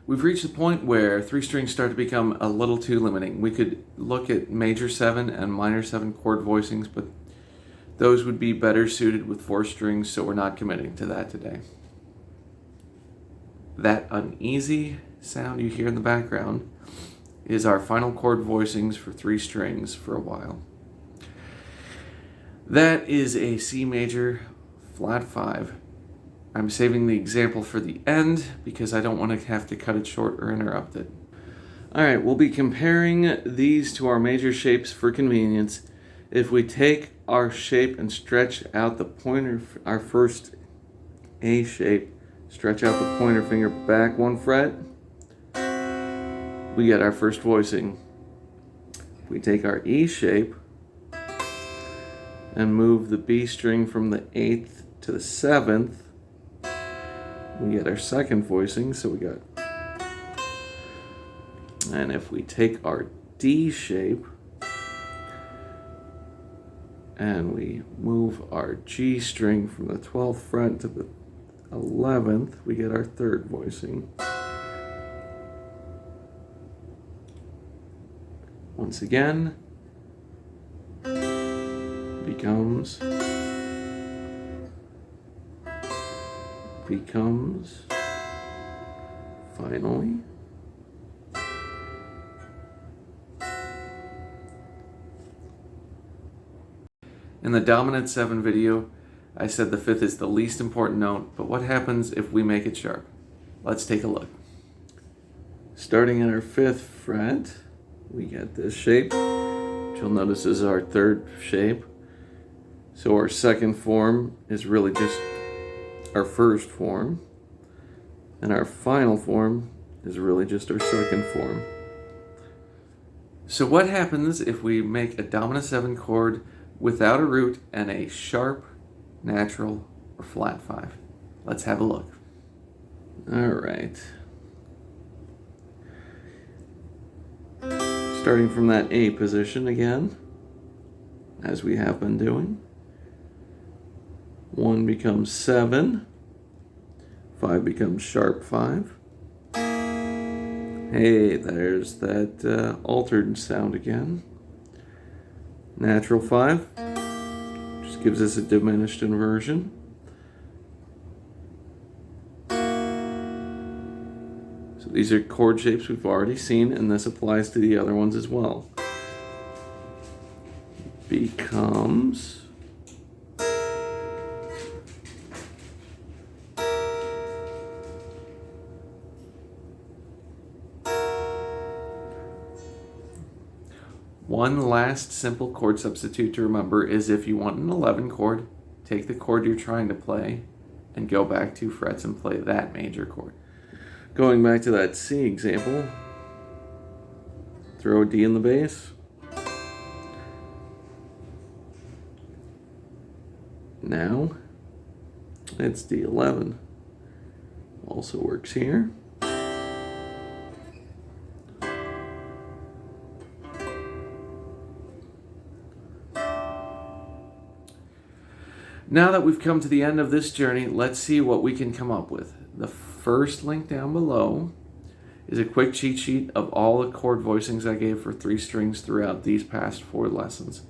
We've reached the point where 3 strings start to become a little too limiting. We could look at major 7 and minor 7 chord voicings, but those would be better suited with 4 strings, so we're not committing to that today. That uneasy sound you hear in the background is our final chord voicings for 3 strings for a while. That is a C major flat 5. I'm saving the example for the end because I don't want to have to cut it short or interrupt it. Alright, we'll be comparing these to our major shapes for convenience. If we take our shape and stretch out the pointer, our first A shape, stretch out the pointer finger back 1 fret, we get our first voicing. If we take our E shape and move the B string from the 8th to the 7th, we get our second voicing, so we got. And if we take our D shape and we move our G string from the 12th fret to the 11th, we get our third voicing. Once again, becomes finally in the dominant 7 video, I said the 5th is the least important note, but what happens if we make it sharp? Let's take a look. Starting at our 5th fret, we get this shape, which you'll notice is our third shape. So our second form is really just our first form, and our final form is really just our second form. So what happens if we make a dominant 7 chord without a root and a sharp, natural, or flat 5? Let's have a look. Alright. Starting from that A position again, as we have been doing. 1 becomes 7, 5 becomes sharp 5. Hey, there's that altered sound again. Natural 5, just gives us a diminished inversion. So these are chord shapes we've already seen, and this applies to the other ones as well. Becomes one last simple chord substitute to remember is if you want an 11 chord, take the chord you're trying to play and go back 2 frets and play that major chord. Going back to that C example, throw a D in the bass. Now, it's D11. Also works here. Now that we've come to the end of this journey, let's see what we can come up with. The first link down below is a quick cheat sheet of all the chord voicings I gave for 3 strings throughout these past 4 lessons.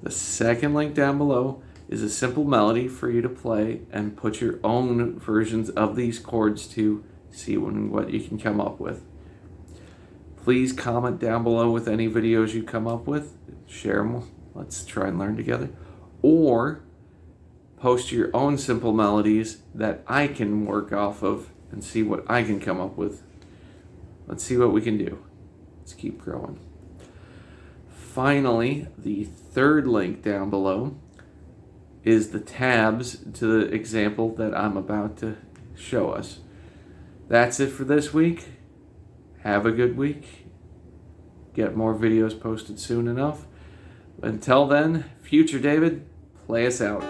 The second link down below is a simple melody for you to play and put your own versions of these chords to see what you can come up with. Please comment down below with any videos you come up with. Share them. Let's try and learn together. Or post your own simple melodies that I can work off of and see what I can come up with. Let's see what we can do. Let's keep growing. Finally, the third link down below is the tabs to the example that I'm about to show us. That's it for this week. Have a good week. Get more videos posted soon enough. Until then, future David, play us out.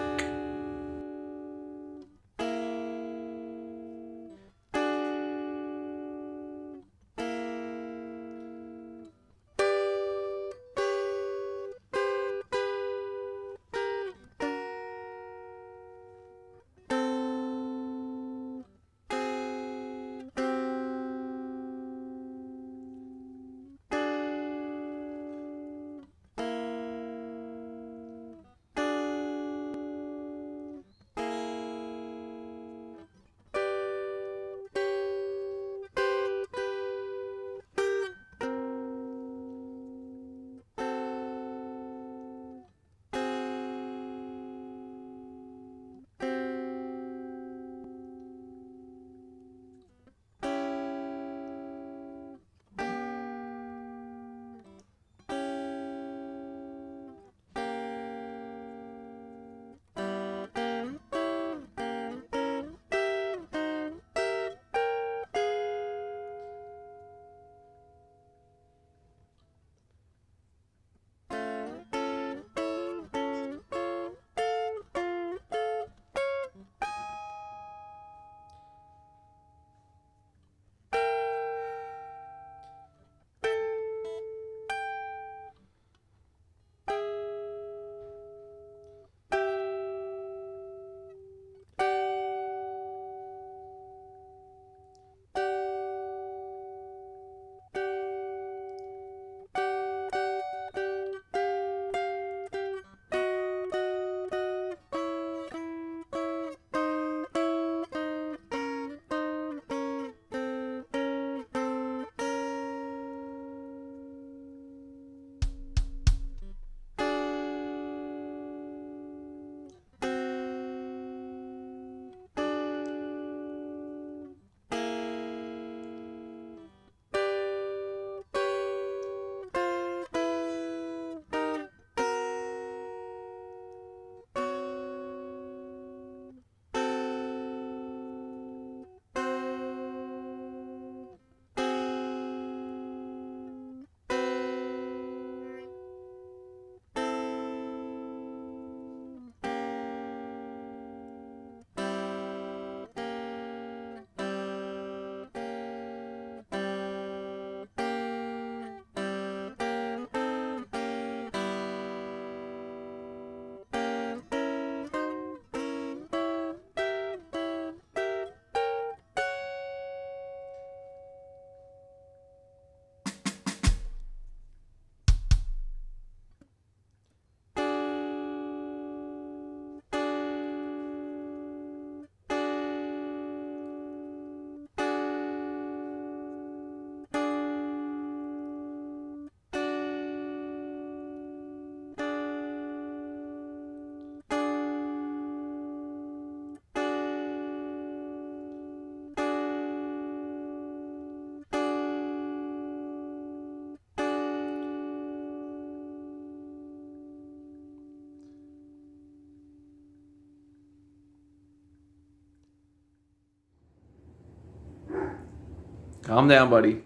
Calm down, buddy.